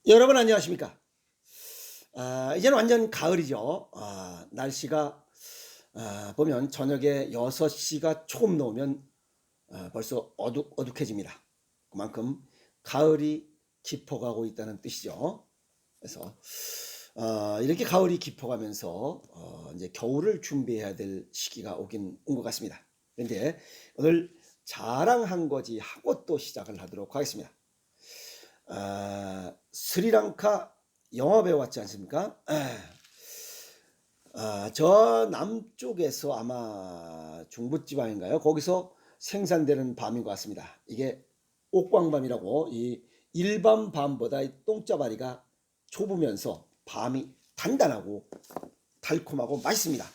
여러분 안녕하십니까? 이제는 완전 가을이죠. 날씨가 보면 저녁에 6시가 조금 넘으면 벌써 어둑어둑해집니다. 그만큼 가을이 깊어가고 있다는 뜻이죠. 그래서 이렇게 가을이 깊어가면서 이제 겨울을 준비해야 될 시기가 오긴 온 것 같습니다. 그런데 오늘 자랑 한 거지 하고 또 시작을 하도록 하겠습니다. 스리랑카 영화 배우 왔지 않습니까? 저 남쪽에서 아마 중부지방인가요? 거기서 생산되는 밤인 것 같습니다. 이게 옥광밤이라고 이 일반 밤보다 이 똥자바리가 좁으면서 밤이 단단하고 달콤하고 맛있습니다.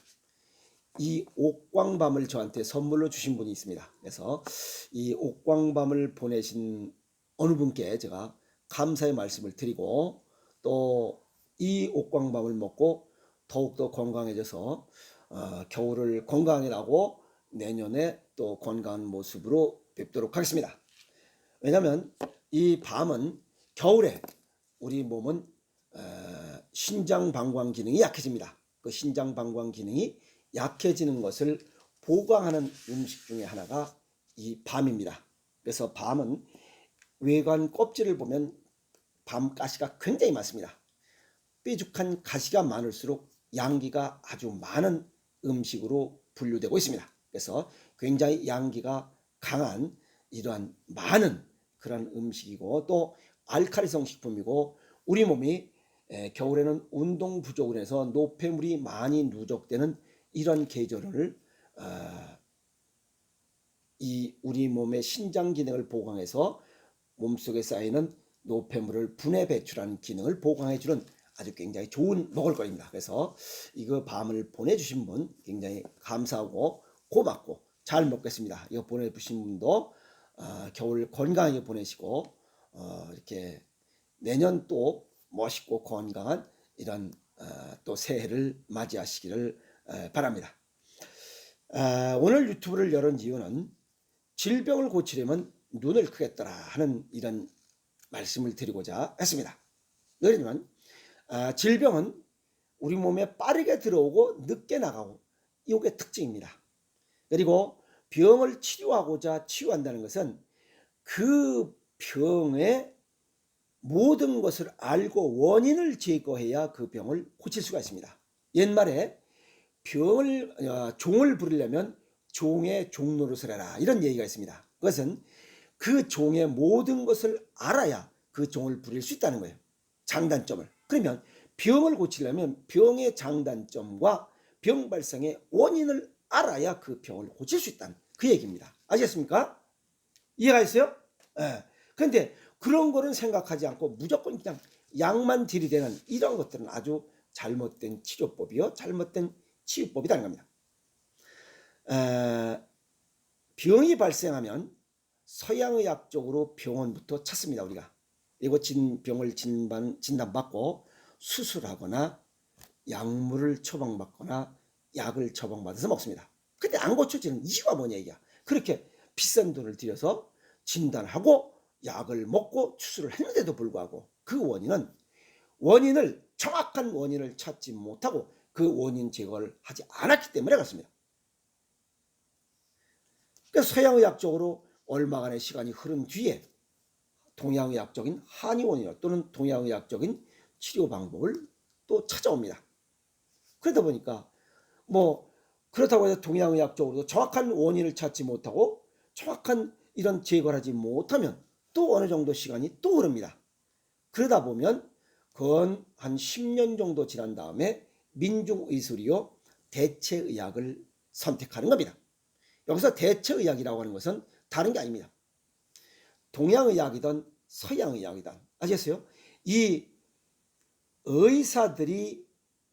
이 옥광밤을 저한테 선물로 주신 분이 있습니다. 그래서 이 옥광밤을 보내신 어느 분께 제가 감사의 말씀을 드리고 또 이 옥광밤을 먹고 더욱더 건강해져서 겨울을 건강히 나고 내년에 또 건강한 모습으로 뵙도록 하겠습니다. 왜냐하면 이 밤은 겨울에 우리 몸은 신장 방광 기능이 약해집니다. 그 신장 방광 기능이 약해지는 것을 보강하는 음식 중에 하나가 이 밤입니다. 그래서 밤은 외관 껍질을 보면 밤 가시가 굉장히 많습니다. 뾰족한 가시가 많을수록 양기가 아주 많은 음식으로 분류되고 있습니다. 그래서 굉장히 양기가 강한 이러한 많은 그런 음식이고 또 알칼리성 식품이고 우리 몸이 겨울에는 운동 부족을 해서 노폐물이 많이 누적되는 이런 계절을 이 우리 몸의 신장 기능을 보강해서 몸속에 쌓이는 노폐물을 분해 배출하는 기능을 보강해주는 아주 굉장히 좋은 먹을거리입니다. 그래서 이거 밤을 보내주신 분 굉장히 감사하고 고맙고 잘 먹겠습니다. 이거 보내주신 분도 겨울 건강하게 보내시고 이렇게 내년 또 멋있고 건강한 이런 또 새해를 맞이하시기를 바랍니다. 오늘 유튜브를 열은 이유는 질병을 고치려면 눈을 크게 떠라 하는 이런 말씀을 드리고자 했습니다. 왜냐하면 질병은 우리 몸에 빠르게 들어오고 늦게 나가고 이게 특징입니다. 그리고 병을 치유한다는 것은 그 병의 모든 것을 알고 원인을 제거해야 그 병을 고칠 수가 있습니다. 옛말에 종을 부리려면 종의 종노릇을 해라 이런 얘기가 있습니다. 그것은 그 종의 모든 것을 알아야 그 종을 부릴 수 있다는 거예요. 장단점을. 그러면 병을 고치려면 병의 장단점과 병 발생의 원인을 알아야 그 병을 고칠 수 있다는 그 얘기입니다. 아시겠습니까? 이해가 있어요? 예. 그런데 그런 거는 생각하지 않고 무조건 그냥 약만 들이대는 이런 것들은 아주 잘못된 치료법이요. 잘못된 치유법이라는 겁니다. 병이 발생하면 서양의학 적으로 병원부터 찾습니다. 우리가. 그리고 병을 진단받고 수술하거나 약물을 처방받거나 약을 처방받아서 먹습니다. 근데 안 고쳐지는 이유가 뭐냐 이게. 그렇게 비싼 돈을 들여서 진단하고 약을 먹고 수술을 했는데도 불구하고 그 원인을 정확한 원인을 찾지 못하고 그 원인 제거를 하지 않았기 때문에 그렇습니다. 그래서 서양의학적으로 얼마간의 시간이 흐른 뒤에 동양의학적인 한의원이나 또는 동양의학적인 치료 방법을 또 찾아옵니다. 그러다 보니까 그렇다고 해서 동양의학적으로도 정확한 원인을 찾지 못하고 정확한 이런 제거를 하지 못하면 또 어느 정도 시간이 또 흐릅니다. 그러다 보면 건 한 10년 정도 지난 다음에 민중의술이요 대체의학을 선택하는 겁니다. 여기서 대체의학이라고 하는 것은 다른 게 아닙니다. 동양의학이든 서양의학이든 아시겠어요? 이 의사들이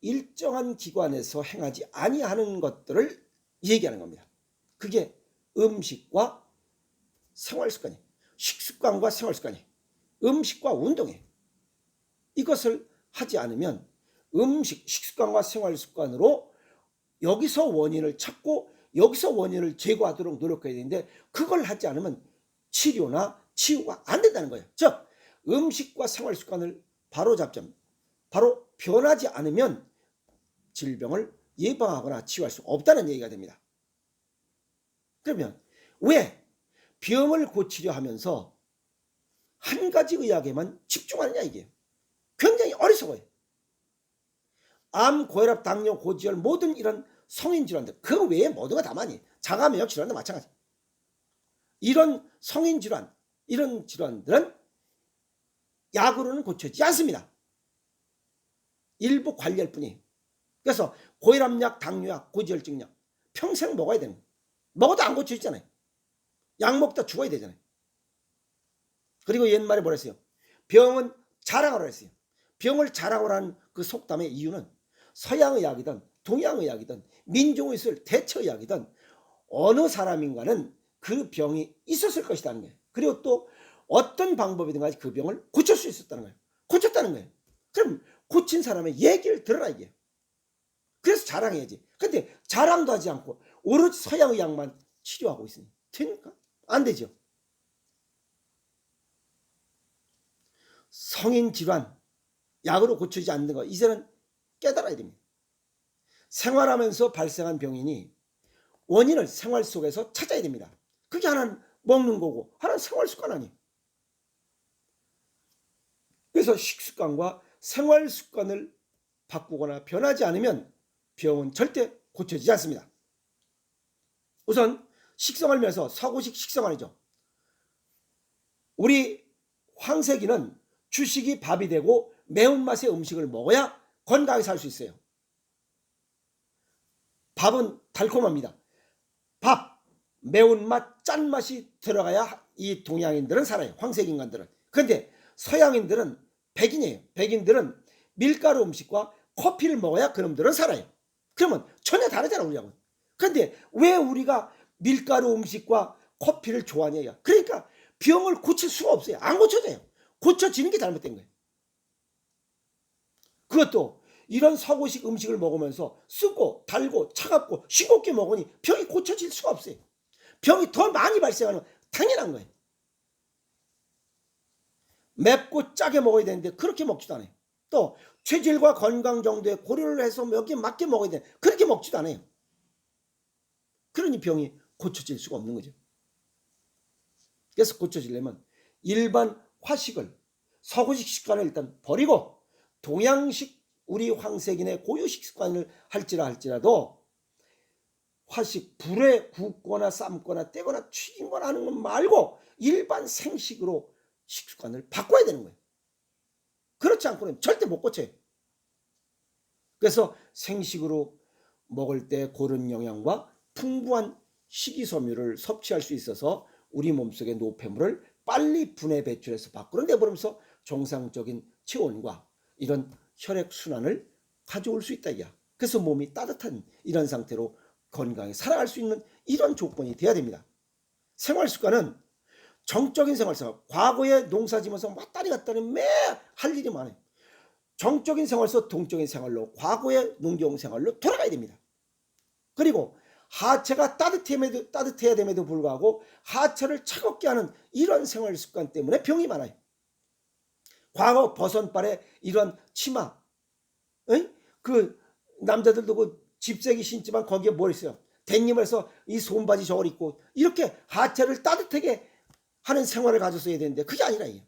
일정한 기관에서 행하지 아니하는 것들을 얘기하는 겁니다. 그게 음식과 생활습관이에요. 식습관과 생활습관이에요. 음식과 운동이에요. 이것을 하지 않으면 식습관과 생활습관으로 여기서 원인을 찾고 여기서 원인을 제거하도록 노력해야 되는데 그걸 하지 않으면 치료나 치유가 안 된다는 거예요. 즉 음식과 생활습관을 바로 잡점, 바로 변하지 않으면 질병을 예방하거나 치유할 수 없다는 얘기가 됩니다. 그러면 왜 병을 고치려 하면서 한 가지 의학에만 집중하느냐, 이게 굉장히 어리석어요. 암, 고혈압, 당뇨, 고지혈 모든 이런 성인 질환들, 그 외에 모두가 다 많이 자가 면역 질환도 마찬가지. 이런 성인 질환, 이런 질환들은 약으로는 고쳐지지 않습니다. 일부 관리할 뿐이에요. 그래서 고혈압약, 당뇨약, 고지혈증약 평생 먹어야 되는 거예요. 먹어도 안 고쳐지잖아요. 약 먹다 죽어야 되잖아요. 그리고 옛말에 뭐라 했어요? 병은 자랑하라 했어요. 병을 자랑하라는 그 속담의 이유는 서양의학이든 동양의학이든 민중의술 대처의학이든 어느 사람인가는 그 병이 있었을 것이라는 거예요. 그리고 또 어떤 방법이든 간에 그 병을 고칠 수 있었다는 거예요. 고쳤다는 거예요. 그럼 고친 사람의 얘기를 들어라, 이게. 그래서 자랑해야지. 근데 자랑도 하지 않고 오로지 서양의학만 치료하고 있으니 됩니까? 안 되죠. 성인 질환 약으로 고치지 않는 거 이제는 깨달아야 됩니다. 생활하면서 발생한 병이니 원인을 생활 속에서 찾아야 됩니다. 그게 하나는 먹는 거고 하나는 생활 습관 아니에요. 그래서 식습관과 생활 습관을 바꾸거나 변하지 않으면 병은 절대 고쳐지지 않습니다. 우선 식생활 면에서 서구식 식생활이죠. 우리 황색인은 주식이 밥이 되고 매운맛의 음식을 먹어야 건강하게 살 수 있어요. 밥은 달콤합니다. 밥, 매운맛, 짠맛이 들어가야 이 동양인들은 살아요. 황색 인간들은. 그런데 서양인들은 백인이에요. 백인들은 밀가루 음식과 커피를 먹어야 그놈들은 살아요. 그러면 전혀 다르잖아, 우리하고는. 그런데 왜 우리가 밀가루 음식과 커피를 좋아하냐? 그러니까 병을 고칠 수가 없어요. 안 고쳐져요. 고쳐지는 게 잘못된 거예요. 그것도 이런 서구식 음식을 먹으면서 쓰고 달고 차갑고 싱겁게 먹으니 병이 고쳐질 수가 없어요. 병이 더 많이 발생하는 건 당연한 거예요. 맵고 짜게 먹어야 되는데 그렇게 먹지도 않아요. 또 체질과 건강 정도에 고려를 해서 여기에 맞게 먹어야 되는데 그렇게 먹지도 않아요. 그러니 병이 고쳐질 수가 없는 거죠. 그래서 고쳐지려면 일반 화식을, 서구식 식관을 일단 버리고 동양식 우리 황색인의 고유식 습관을 할지라도 화식, 불에 굽거나 삶거나 떼거나 튀기거나 하는 것 말고 일반 생식으로 식습관을 바꿔야 되는 거예요. 그렇지 않고는 절대 못 고쳐요. 그래서 생식으로 먹을 때 고른 영양과 풍부한 식이섬유를 섭취할 수 있어서 우리 몸속의 노폐물을 빨리 분해 배출해서 밖으로 내버리면서 정상적인 체온과 이런 혈액순환을 가져올 수 있다, 이야. 그래서 몸이 따뜻한 이런 상태로 건강히 살아갈 수 있는 이런 조건이 돼야 됩니다. 생활습관은 정적인 생활습관, 과거에 농사지면서 왔다리 갔다리 매 할 일이 많아요. 정적인 생활에서 동적인 생활로, 과거의 농경 생활로 돌아가야 됩니다. 그리고 하체가 따뜻해야 됨에도 불구하고 하체를 차갑게 하는 이런 생활 습관 때문에 병이 많아요. 과거 버선발에 이런 치마, 그 남자들도 그 집세기 신지만 거기에 뭘 있어요? 데님을 해서 이 손바지 저걸 입고 이렇게 하체를 따뜻하게 하는 생활을 가졌어야 되는데 그게 아니라 이게.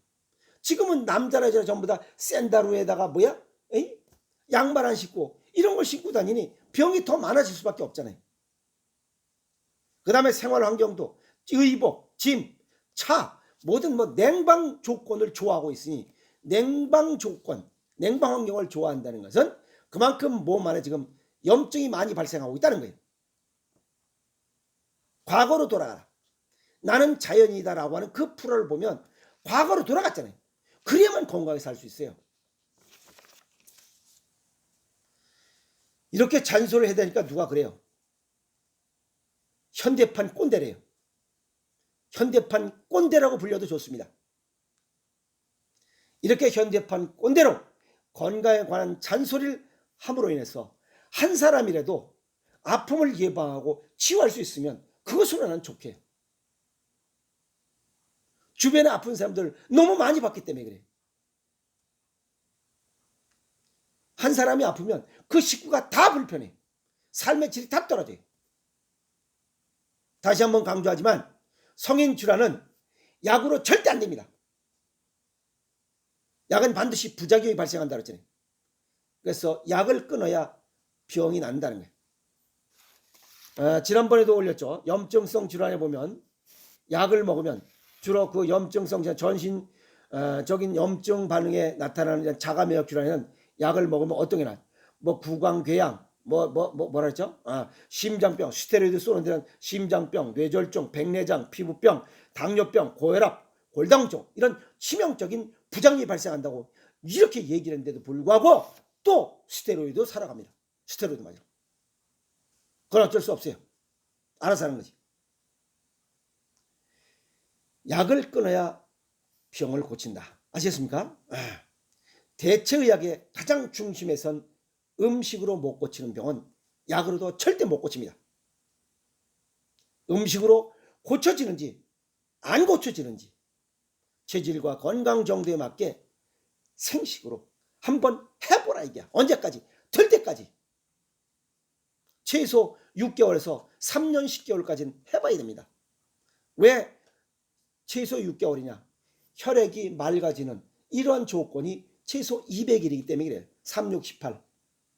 지금은 남자나 여자나 전부 다 샌다루에다가 양말 안 신고 이런 걸 신고 다니니 병이 더 많아질 수밖에 없잖아요. 그 다음에 생활 환경도 의복, 짐, 차 모든 냉방 조건을 좋아하고 있으니 냉방 조건, 냉방 환경을 좋아한다는 것은 그만큼 몸 안에 지금 염증이 많이 발생하고 있다는 거예요. 과거로 돌아가라. 나는 자연이다라고 하는 그 프로를 보면 과거로 돌아갔잖아요. 그래야만 건강하게 살 수 있어요. 이렇게 잔소리를 해야 되니까 누가 그래요? 현대판 꼰대래요. 현대판 꼰대라고 불려도 좋습니다. 이렇게 현대판 꼰대로 건강에 관한 잔소리를 함으로 인해서 한 사람이라도 아픔을 예방하고 치유할 수 있으면 그것으로 나는 좋게 해요. 주변에 아픈 사람들 너무 많이 봤기 때문에 그래요. 사람이 아프면 그 식구가 다 불편해. 삶의 질이 다 떨어져요. 다시 한번 강조하지만 성인 질환은 약으로 절대 안 됩니다. 약은 반드시 부작용이 발생한다고 했잖아요. 그래서 약을 끊어야 병이 난다는 거예요. 지난번에도 올렸죠. 염증성 질환에 보면 약을 먹으면 주로 그 염증성 전신적인 염증 반응에 나타나는 자가면역 질환에는 약을 먹으면 어떤 게 나? 뭐 구강궤양, 뭐라 했죠? 심장병, 스테로이드 쏘는 데는 심장병, 뇌졸중, 백내장, 피부병, 당뇨병, 고혈압, 골다공증 이런 치명적인 부작용이 발생한다고 이렇게 얘기를 했는데도 불구하고 또 스테로이드 살아갑니다. 스테로이드 맞아. 그건 어쩔 수 없어요. 알아서 하는 거지. 약을 끊어야 병을 고친다. 아시겠습니까? 대체의학의 가장 중심에 선 음식으로 못 고치는 병은 약으로도 절대 못 고칩니다. 음식으로 고쳐지는지 안 고쳐지는지 체질과 건강 정도에 맞게 생식으로 한번 해보라 이게야. 언제까지? 될 때까지. 최소 6개월에서 3년 10개월까지는 해봐야 됩니다. 왜 최소 6개월이냐? 혈액이 맑아지는 이러한 조건이 최소 200일이기 때문에 그래요. 3, 6, 18,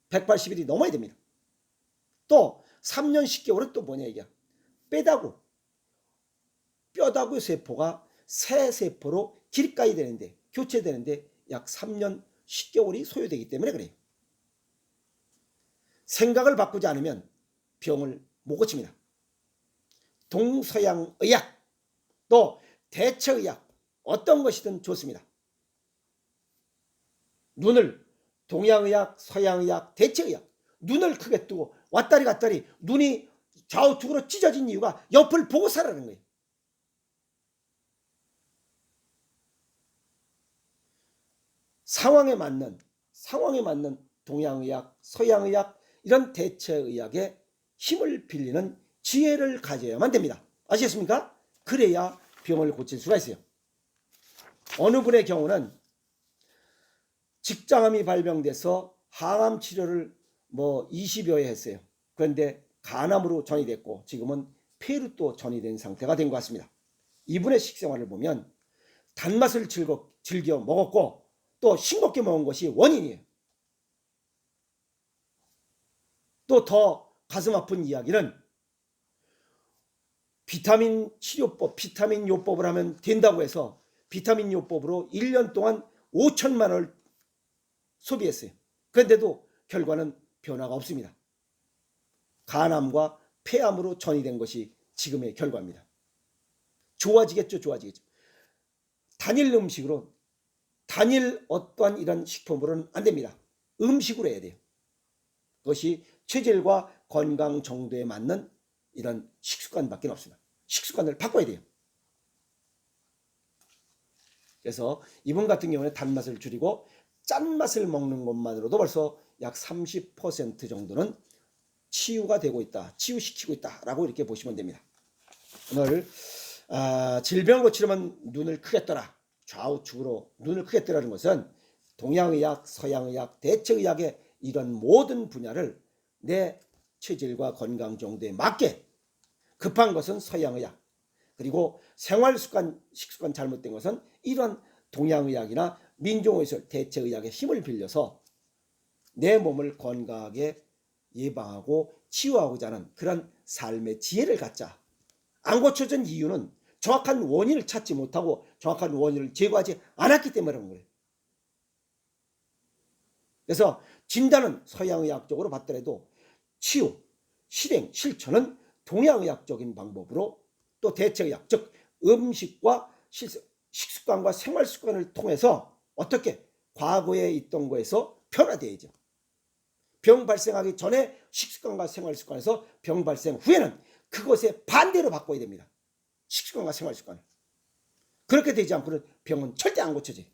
180일이 넘어야 됩니다. 또 3년 10개월은 또 뭐냐 이게? 뼈다구 세포가 새 세포로 길가야 되는데 교체되는데 약 3년 10개월이 소요되기 때문에 그래요. 생각을 바꾸지 않으면 병을 못 고칩니다. 동서양 의학 또 대처의학 어떤 것이든 좋습니다. 눈을 동양의학, 서양의학, 대체의학 눈을 크게 뜨고 왔다리 갔다리 눈이 좌우측으로 찢어진 이유가 옆을 보고 살아라는 거예요. 상황에 맞는 동양의학, 서양의학 이런 대체의학에 힘을 빌리는 지혜를 가져야만 됩니다. 아시겠습니까? 그래야 병을 고칠 수가 있어요. 어느 분의 경우는 직장암이 발병돼서 항암 치료를 20여 회 했어요. 그런데 간암으로 전이됐고 지금은 폐로 또 전이된 상태가 된 것 같습니다. 이분의 식생활을 보면 단맛을 즐겨 먹었고 또 싱겁게 먹은 것이 원인이에요. 또 더 가슴 아픈 이야기는 비타민 치료법, 비타민 요법을 하면 된다고 해서 비타민 요법으로 1년 동안 5천만 원을 소비했어요. 그런데도 결과는 변화가 없습니다. 간암과 폐암으로 전이된 것이 지금의 결과입니다. 좋아지겠죠. 단일 음식으로 단일 어떠한 이런 식품으로는 안 됩니다. 음식으로 해야 돼요. 그것이 체질과 건강 정도에 맞는 이런 식습관밖에 없습니다. 식습관을 바꿔야 돼요. 그래서 이분 같은 경우는 단맛을 줄이고 짠맛을 먹는 것만으로도 벌써 약 30% 정도는 치유가 되고 있다. 치유시키고 있다라고 이렇게 보시면 됩니다. 오늘 질병을 고치려면 눈을 크게 떠라. 좌우측으로 눈을 크게 뜨라는 것은 동양의학, 서양의학, 대체의학의 이런 모든 분야를 내 체질과 건강 정도에 맞게 급한 것은 서양의학 그리고 생활습관, 식습관 잘못된 것은 이런 동양의학이나 민족의술, 대체의학의 힘을 빌려서 내 몸을 건강하게 예방하고 치유하고자 하는 그런 삶의 지혜를 갖자. 안 고쳐진 이유는 정확한 원인을 찾지 못하고 정확한 원인을 제거하지 않았기 때문에 그런 거예요. 그래서 진단은 서양의학적으로 봤더라도 치유, 실행, 실천은 동양의학적인 방법으로 또 대체의학, 즉 음식과 식습관과 생활습관을 통해서 어떻게 과거에 있던 거에서 변화돼야죠. 병 발생하기 전에 식습관과 생활습관에서 병 발생 후에는 그것에 반대로 바꿔야 됩니다. 식습관과 생활습관을. 그렇게 되지 않고는 병은 절대 안 고쳐져요.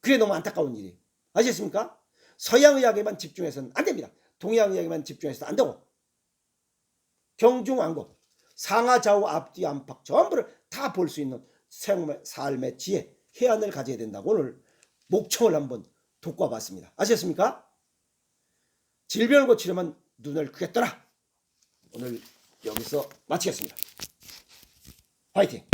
그게 너무 안타까운 일이에요. 아시겠습니까? 서양의학에만 집중해서는 안 됩니다. 동양의학에만 집중해서도 안 되고 경중왕국, 상하좌우 앞뒤 안팎 전부를 다 볼 수 있는 삶의 지혜, 해안을 가져야 된다고 오늘 목청을 한번 돋궈봤습니다. 아셨습니까? 질병을 고치려면 눈을 크게 떠라. 오늘 여기서 마치겠습니다. 화이팅!